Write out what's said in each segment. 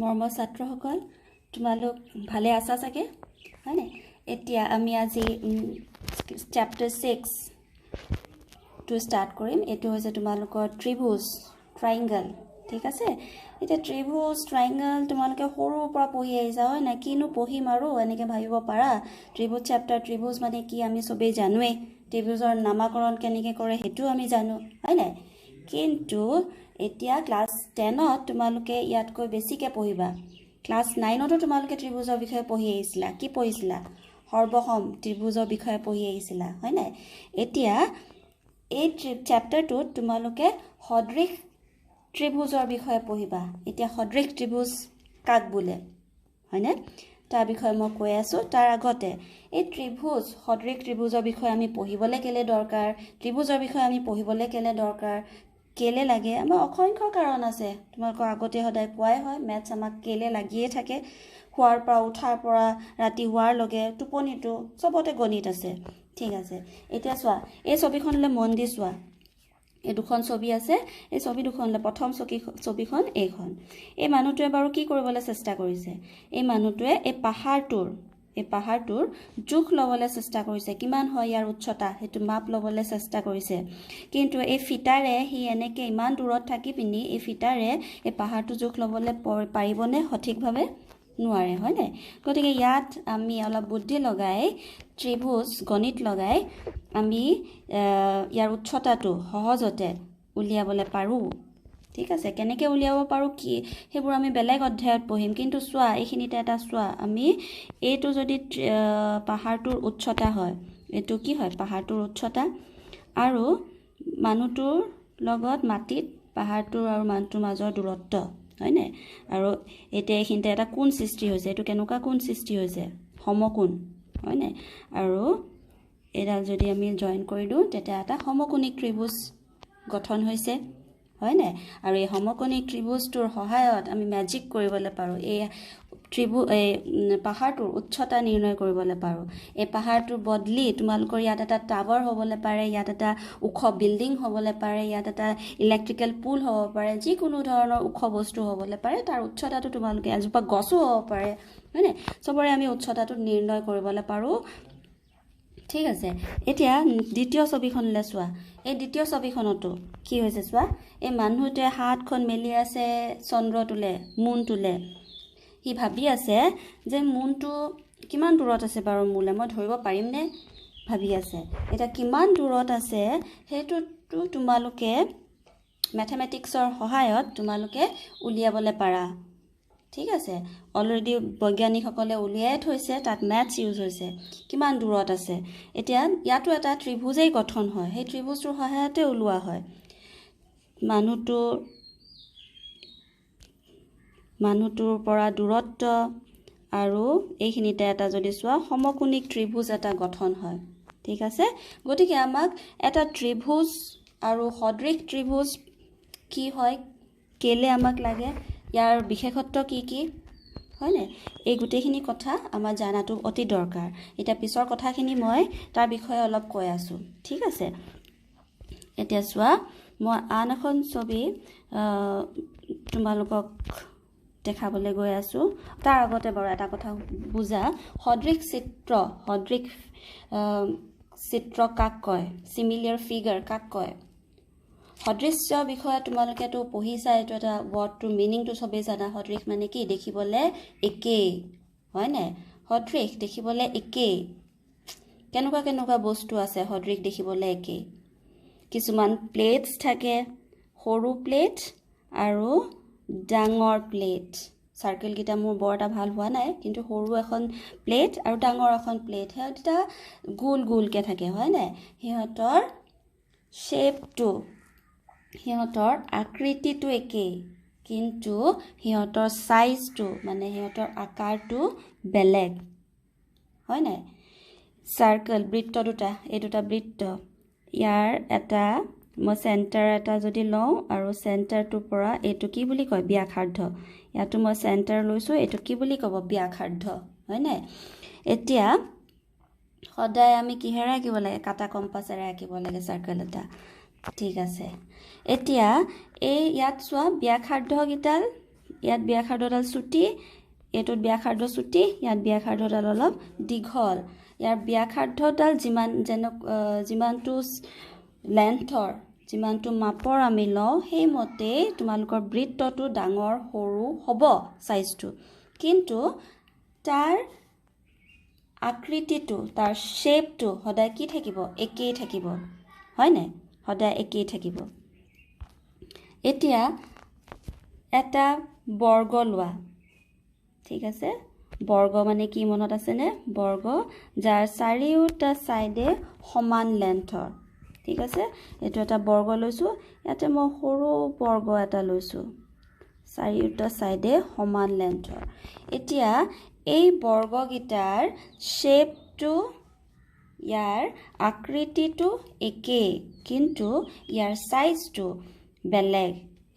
মৰমৰ ছাত্ৰসকল তোমালোক ভালে আছা চাগে হয়নে এতিয়া আমি আজি চ্যাপ্টাৰ 6 টু ষ্টাৰ্ট কৰিম এটো হৈছে তোমালোকৰ ত্ৰিভুজ ট্ৰায়াঙ্গল ঠিক আছে এটা ত্ৰিভুজ ট্ৰায়াঙ্গল তোমালোকে সৰুৰ পৰা পঢ়ি আহিছা হয় না কিনো পঢ়িম আৰু এনেকে ভাবিব পাৰা ত্ৰিভুজ চ্যাপ্টাৰ ত্ৰিভুজ মানে কি আমি সবেই জানোৱে ত্ৰিভুজৰ নামকৰণ কেনেকৈ কৰে হেতু আমি জানো হয় না কিন্তু এতিয়া ক্লাস 10 ত তোমালোকে ইয়াতকৈ বেছিকে পঢ়িবা ক্লাস 9 ত তোমালোকে ত্ৰিভুজৰ বিষয়ে পঢ়ি আহিছিলা কি পঢ়িছিলা সৰ্বসম ত্ৰিভুজৰ বিষয়ে পঢ়ি আহিছিলা হয় না এতিয়া এই চ্যাপ্টাৰটোত তোমালোকে সদৃশ ত্ৰিভুজৰ বিষয়ে পঢ়িবা এতিয়া সদৃশ ত্ৰিভুজ কাক বোলে হয় না তাৰ বিষয়ে মই কৈ আছো তাৰ আগতে এই ত্ৰিভুজ সদৃশ ত্ৰিভুজৰ বিষয়ে আমি পঢ়িবলৈ কেলে দৰকাৰ ত্ৰিভুজৰ বিষয়ে আমি পঢ়িবলৈ কেলে দৰকাৰ কেলে লাগে আমাৰ অসংখ্য কাৰণ আছে তোমালোকৰ আগতে সদায় কোৱাই হয় ম্যাথছ আমাক কেলে লাগিয়ে থাকে খোৱাৰ পৰা উঠাৰ পৰা ৰাতি হোৱাৰ লগে টোপনিটো সবতে গণিত আছে ঠিক আছে এতিয়া চোৱা এই ছবিখনলৈ মন দি চোৱা এই দুখন ছবি আছে এই ছবি দুখনলৈ প্ৰথম ছবিখন এইখন এই মানুহটোৱে বাৰু কি কৰিবলৈ চেষ্টা কৰিছে এই মানুহটোৱে এই পাহাৰটোৰ জোখ লবলৈ চেষ্টা কৰিছে কিমান হয় ইয়াৰ উচ্চতা হেতু মাপ লবলৈ চেষ্টা কৰিছে কিন্তু এই ফিটাৰে হি এনেকে ইমান দূৰত থাকি পিনি এই ফিটাৰে এই পাহাৰটো জোখ লবলৈ পাৰিবনে সঠিকভাৱে নোৱাৰে হয় নাই গতিকে ইয়াত আমি অলপ বুদ্ধি লগাই ত্ৰিভুজ গণিত লগাই আমি ইয়াৰ উচ্চতাটো সহজতে উলিয়াবলৈ পাৰো ঠিক আছে কেনেকৈ উলিয়াব পাৰো কি হেবোৰ আমি বেলেগ অধ্যায়ত পঢ়িম কিন্তু চোৱা এইখিনিতে এটা চোৱা আমি এইটো যদি পাহাৰটোৰ উচ্চতা হয় এটো কি হয় পাহাৰটোৰ উচ্চতা আৰু মানুহটোৰ লগত মাটিত পাহাৰটোৰ আৰু মানুহটোৰ মাজৰ দূৰত্ব হয় নাই আৰু এতিয়া এইখিনিতে এটা কোণ সৃষ্টি হৈছে এটো কেনেকুৱা কোণ সৃষ্টি হৈছে সমকোণ হয় নাই আৰু এডাল যদি আমি জয়েন কৰি দিও তেতিয়া এটা সমকোণিক ত্ৰিভুজ গঠন হৈছে হয় নাই আৰু এই সমকোণিক ত্ৰিভুজটোৰ সহায়ত আমি ম্যাজিক কৰিবলৈ পাৰো এই পাহাৰটোৰ উচ্চতা নিৰ্ণয় কৰিবলৈ পাৰো এই পাহাৰটোৰ বদলি তোমালোকৰ ইয়াত এটা টাৱাৰ হ'বলৈ পাৰে ইয়াত এটা ওখ বিল্ডিং হ'বলৈ পাৰে ইয়াত এটা ইলেক্ট্ৰিকেল পুল হ'ব পাৰে যিকোনো ধৰণৰ ওখ বস্তু হ'বলৈ পাৰে তাৰ উচ্চতাটো তোমালোকে এজোপা গছো হ'ব পাৰে হয়নে সবৰে আমি উচ্চতাটো নিৰ্ণয় কৰিবলৈ পাৰো ঠিক আছে এতিয়া দ্বিতীয় ছবিখনলৈ চোৱা এই দ্বিতীয় ছবিখনতো কি হৈছে চোৱা এই মানুহটোৱে হাতখন মেলি আছে চন্দ্ৰটোলে মুনটোলে হি ভাবি আছে যে মুনটো কিমান দূৰত আছে বাৰু মুলে মই ধৰিব পাৰিম নে ভাবি আছে এটা কিমান দূৰত আছে হেতুটো তোমালোকে ম্যাথমেটিক্সৰ সহায়ত তোমালোকে উলিয়াবলৈ পাৰা ঠিক আছে অলৰেডি বৈজ্ঞানিকসকলে উলিয়াই থৈছে তাত ম্যাথছ ইউজ হৈছে কিমান দূৰত আছে এতিয়া ইয়াতো এটা ত্ৰিভুজেই গঠন হয় সেই ত্ৰিভুজটোৰ সহায়তে ওলোৱা হয় মানুহটোৰ পৰা দূৰত্ব আৰু এইখিনিতে এটা যদি চোৱা সমকোণিক ত্ৰিভুজ এটা গঠন হয় ঠিক আছে গতিকে আমাক এটা ত্ৰিভুজ আৰু সদৃশ ত্ৰিভুজ কি হয় কেলে আমাক লাগে ইয়াৰ বিশেষত্ব কি কি হয় নে এই গুটেখিনি কথা আমাৰ জানাটো অতি দৰকাৰ এটা পিছৰ কথাখিনি মই তাৰ বিষয়ে অলপ কৈ আছো ঠিক আছে এতিয়া চোৱা মই আন এখন ছবি তোমালোকক দেখাবলৈ গৈ আছো তাৰ আগতে বাৰু এটা কথা বুজা সদৃশ চিত্ৰ কাক কয় সিমিলাৰ ফিগাৰ কাক কয় সদৃশ্য বিষয়ে তোমালোকে তো পঢ়িছা এটো এটা ওয়াৰ্ডটোৰ মিনিংটো সবে জানা সদৃশ মানে কি দেখিবলে একে হয় না সদৃশ দেখিবলে একে কেনেকুৱা বস্তু আছে সদৃশ দেখিবলে একে কিছুমান প্লেটস থাকে সৰু প্লেট আৰু ডাঙৰ প্লেট সাৰ্কেল গিটা মোৰ বৰটা ভাল হোৱা নাই কিন্তু সৰু এখন প্লেট আৰু ডাঙৰ এখন প্লেট হেটা গোল কে থাকে হয় না হিহঁতৰ শেপটো হিহঁতৰ আকৃতিটো একে কিন্তু হিহঁতৰ সাইজটো মানে হিহঁতৰ আকাৰটো বেলেগ হয় না সাৰ্কেল বৃত্ত দুটা এই দুটা বৃত্ত ইয়াৰ এটা মই সেন্টাৰ এটা যদি লওঁ আৰু সেন্টাৰটোৰ পৰা এটো কি বুলি কয় ব্যাসাৰ্ধ ইয়াতো মই সেন্টাৰ লৈছো এটো কি বুলি ক'ব ব্যাসাৰ্ধ হয় না এতিয়া সদায় আমি কিহেৰে আঁকিব লাগে কাটা কম্পাসেৰে আঁকিব লাগে সাৰ্কেল এটা ঠিক আছে এতিয়া এই ইয়াত চোৱা ব্যাসাৰ্ধ গিটাল ইয়াত ব্যাসাৰ্ধডাল চুটি এটোত ব্যাসাৰ্ধ চুটি ইয়াত ব্যাসাৰ্ধডাল অলপ দীঘল ইয়াৰ ব্যাসাৰ্ধডাল যিমানটো লেন্থৰ যিমানটো মাপৰ আমি লওঁ সেই মতে তোমালোকৰ বৃত্তটো ডাঙৰ সৰু হ'ব সাইজটো কিন্তু তাৰ আকৃতিটো তাৰ শেপটো সদায় কি থাকিব একেই থাকিব হয় নাই সদায় একেই থাকিব এতিয়া এটা বৰ্গ লোৱা ঠিক আছে বৰ্গ মানে কি মনত আছে নে বৰ্গ যাৰ চাৰিওটা সাইডে সমান লেন্থৰ ঠিক আছে এটো এটা বৰ্গ লৈছো ইয়াতে মই সৰু বৰ্গ এটা লৈছো চাৰিওটা সাইডে সমান লেন্থৰ এতিয়া এই বৰ্গগিটাৰ শেপটো ইয়াৰ আকৃতিটো একেই কিন্তু ইয়াৰ সাইজটো বেলেগ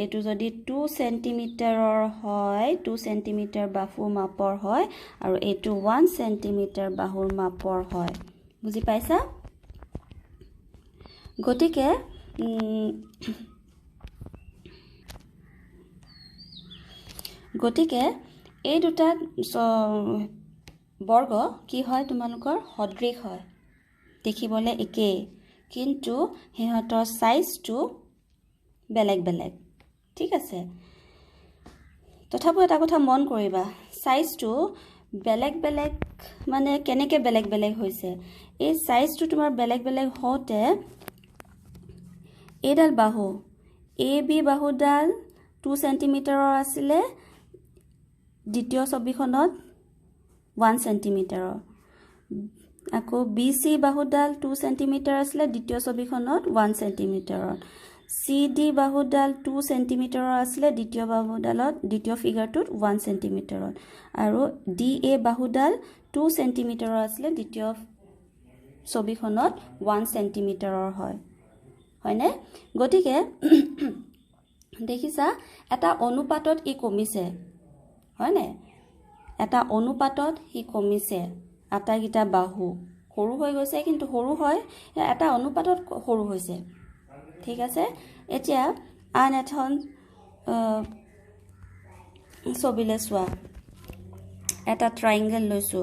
এটো যদি 2 সেন্টিমিটাৰৰ হয় 2 সেন্টিমিটাৰ বাহুৰ মাপৰ হয় আৰু এটো 1 সেন্টিমিটাৰ বাহুৰ মাপৰ হয় বুজি পাইছা গতিকে এই দুটা বৰ্গ কি হয় তোমালোকৰ সদৃশ হয় দেখিবলে একেই কিন্তু হেহতৰ সাইজটো বেলেগ বেলেগ ঠিক আছে তথাপি এটা কথা মন কৰিবা সাইজটো বেলেগ বেলেগ মানে কেনেকে বেলেগ বেলেগ হৈছে এই সাইজটো তোমাৰ বেলেগ বেলেগ হওঁতে এডাল বাহু এ বি বাহুডাল 2 সেন্টিমিটাৰৰ আছিল দ্বিতীয় ছবিখনত 1 সেন্টিমিটাৰৰ আকৌ বি সি বাহুডাল 2 সেন্টিমিটাৰ আছিল দ্বিতীয় ছবিখনত 1 সেন্টিমিটাৰৰ সি ডি বাহুডাল 2 সেন্টিমিটাৰৰ আছিল দ্বিতীয় বাহুডালত দ্বিতীয় ফিগাৰটোত 1 সেন্টিমিটাৰৰ আৰু ডি এ বাহুডাল 2 সেন্টিমিটাৰৰ আছিল দ্বিতীয় ছবিখনত 1 সেন্টিমিটাৰৰ হয় হয়নে গতিকে দেখিছা এটা অনুপাতত ই কমিছে হয়নে এটা অনুপাতত ই কমিছে আটাইগিটা বাহু সৰু হৈ গৈছে কিন্তু সৰু হয় এটা অনুপাতত সৰু হৈছে ঠিক আছে এতিয়া আন এখন ছবিলে চোৱা এটা ট্ৰায়াঙ্গেল লৈছো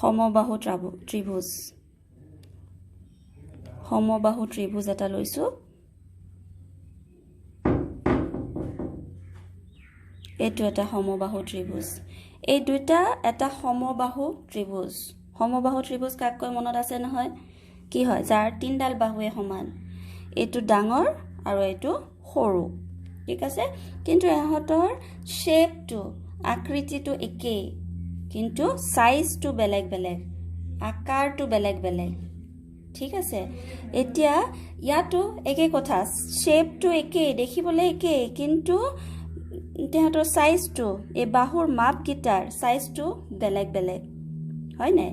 সমবাহু ত্ৰিভুজ এটা লৈছো এটো এটা সমবাহু ত্ৰিভুজ এই দুটা এটা সমবাহু ত্ৰিভুজ কাক কয় মনত আছে নহয় কি হয় যাৰ তিনডাল বাহুৱে সমান এটো ডাঙৰ আৰু এটো সৰু ঠিক আছে কিন্তু এহতৰ শেপটো আকৃতিটো একেই কিন্তু সাইজটো বেলেগ বেলেগ আকাৰটো বেলেগ বেলেগ ঠিক আছে এতিয়া ইয়াটো একে কথা শেপটো একেই দেখিবলৈ একেই কিন্তু তেহতৰ সাইজটো এই বাহুৰ মাপ গিটাৰ সাইজটো বেলেগ বেলেগ হয় নাই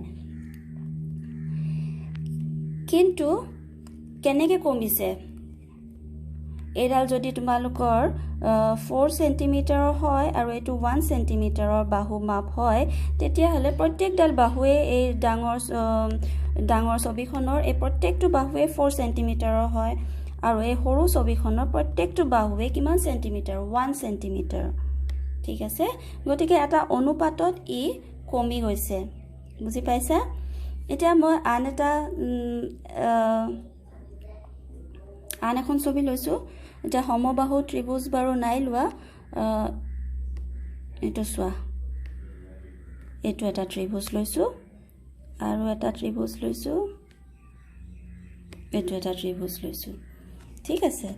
কিন্তু কেনেকে কমিছে এডাল যদি তোমালোকৰ 4 সেন্টিমিটাৰৰ হয় আৰু এটো 1 সেন্টিমিটাৰৰ বাহু মাপ হয় তেতিয়া হলে প্ৰত্যেকডাল বাহুৱে এই ডাঙৰ ছবিখনৰ এই প্ৰত্যেকটো বাহুৱে 4 সেন্টিমিটাৰৰ হয় আৰু এই সৰু ছবিখনৰ প্ৰত্যেকটো বাহুৱে কিমান সেন্টিমিটাৰ 1 সেন্টিমিটাৰ ঠিক আছে গতিকে এটা অনুপাতত ই কমি গৈছে বুজি পাইছা এতিয়া মই আন এখন ছবি লৈছো এটা সমবাহু ত্ৰিভুজ বাৰু নাই লোৱা এটো চোৱা এটো এটা ত্ৰিভুজ লৈছো আৰু এটা ত্ৰিভুজ লৈছো এটো এটা ত্ৰিভুজ লৈছো ঠিক আছে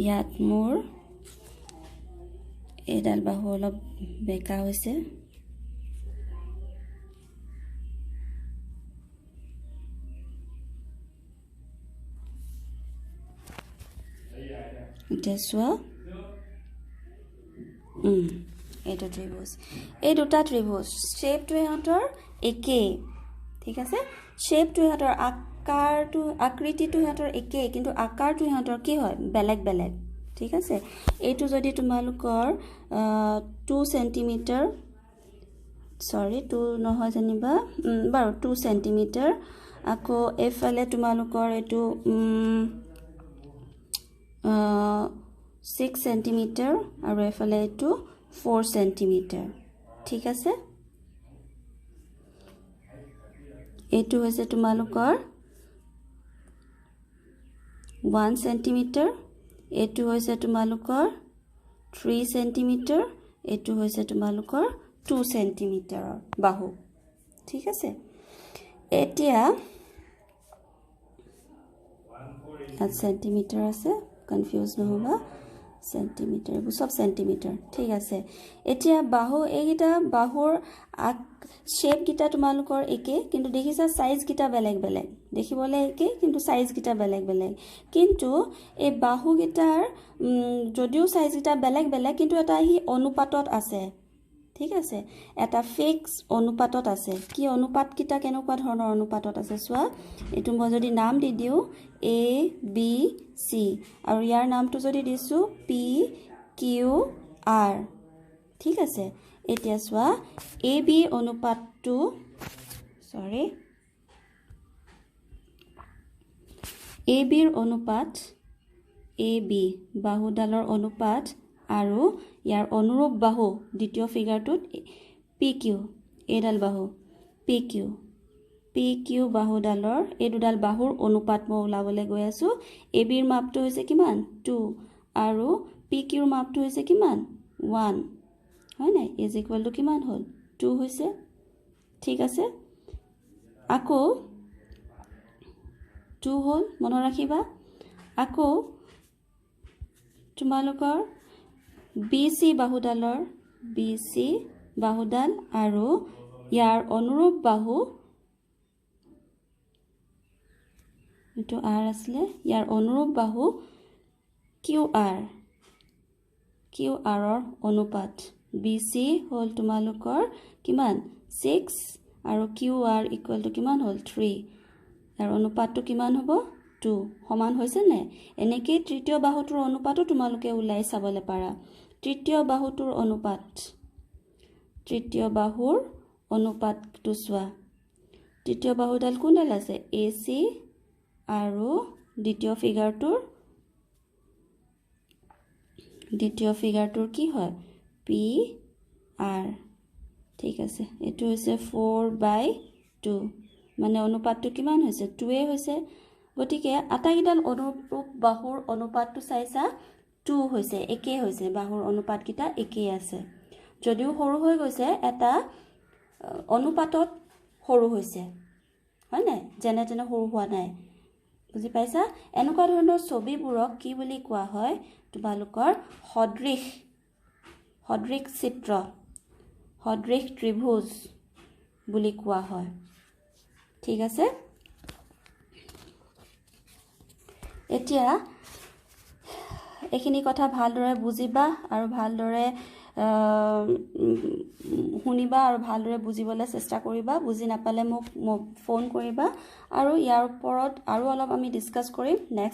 ইয়াত মোৰ এডাল বাহু অলপ বেকা হৈছে দেখুৱা এটো ত্ৰিভুজ এই দুটা ত্ৰিভুজ শেপটো হেতৰ একেই ঠিক আছে শেপটো হেতৰ আকৃতিটো হেতৰ একেই কিন্তু আকাৰটো হেতৰ কি হয় বেলেগ বেলেগ ঠিক আছে এইটো যদি তোমালোকৰ 2 সেন্টিমিটাৰ সৰি 2 নহয় জানিবা বাৰু 2 সেন্টিমিটাৰ আকৌ এফালে তোমালোকৰ এটো 6 সেন্টিমিটাৰ আৰু এফালে এটো 4 সেন্টিমিটাৰ ঠিক আছে এটো হৈছে তোমালোকৰ 1 সেন্টিমিটাৰ এটো হৈছে তোমালোকৰ 3 সেন্টিমিটাৰ এটো হৈছে তোমালোকৰ 2 সেন্টিমিটাৰ বাহু ঠিক আছে এতিয়া 8 সেন্টিমিটাৰ আছে কনফিউজ নহবা সেন্টিমিটাৰ সব সেন্টিমিটাৰ ঠিক আছে এতিয়া বাহু এইটা বাহুৰ শেপ গিটা তোমালোকৰ একে কিন্তু দেখিছা সাইজ গিটা বেলেগ বেলেগ দেখিবলে একে কিন্তু সাইজ গিটা বেলেগ বেলেগ কিন্তু এই বাহু গিটাৰ যদিও সাইজ গিটা বেলেগ বেলেগ কিন্তু এটা হি অনুপাতত আছে ঠিক আছে এটা ফিক্স অনুপাতত আছে কি অনুপাত কিটা কেনেকুৱা ধৰণৰ অনুপাতত আছে সোৱা এটো মই যদি নাম দি দিও A B C আৰু ইয়াৰ নামটো যদি দিছো P Q R ঠিক আছে এতিয়া সোৱা A B অনুপাতটো সৰি A B ৰ অনুপাত A B বাহুডালৰ অনুপাত আৰু ইয়াৰ অনুৰূপ বাহু দ্বিতীয় ফিগাৰটোত PQ এডাল বাহু PQ বাহুডালৰ এই দুডাল বাহুৰ অনুপাত মই উলাবলৈ গৈ আছো AB ৰ মাপটো হৈছে কিমান 2 আৰু PQ ৰ মাপটো হৈছে কিমান 1 হয় নাই ইজ ইকুৱেল টু কিমান হ'ল 2 হৈছে ঠিক আছে আকৌ 2 হ'ল মনত ৰাখিবা আকৌ তোমালোকৰ BC বাহুডাল আৰু ইয়াৰ অনুৰূপ বাহু এটো R আসলে ইয়াৰ অনুৰূপ বাহু QR ৰ অনুপাত BC হল তোমালোকৰ কিমান 6 আৰু QR ইকুৱেল টু কিমান হল 3 ইয়াৰ অনুপাতটো কিমান হ'ব 2 সমান হৈছে নে এনেকৈ তৃতীয় বাহুটোৰ অনুপাতটো তোমালোকে উলাই চাবলৈ পাৰা তৃতীয় বাহুটোৰ অনুপাতটো চোৱা তৃতীয় বাহুডাল কোনডাল আছে AC আৰু দ্বিতীয় ফিগাৰটোৰ কি হয় PR ঠিক আছে এটো হৈছে 4/2 মানে অনুপাতটো কিমান হৈছে 2 এ হৈছে গটিকে আটাইগিডাল অনুৰূপ বাহুৰ অনুপাতটো চাইছা 2 হৈছে একে হৈছে বাহুৰ অনুপাত কিটা একে আছে যদিও সৰু হৈ গৈছে এটা অনুপাতত সৰু হৈছে হয় নাই যেনে যেনে সৰু হোৱা নাই বুজি পাইছা এনেকুৱা ধৰণৰ ছবিবোৰক কি বুলি কোৱা হয় তোমালোকৰ সদৃশ চিত্ৰ সদৃশ ত্ৰিভুজ বুলি কোৱা হয় ঠিক আছে এতিয়া এখিনি কথা ভালদৰে বুজিবা আৰু ভালদৰে শুনিবা আৰু ভালদৰে বুজিবলৈ চেষ্টা কৰিবা বুজি নাপালে মোক ফোন কৰিবা আৰু ইয়াৰ ওপৰত আৰু অলপ আমি ডিসকাস কৰিম নেক্সট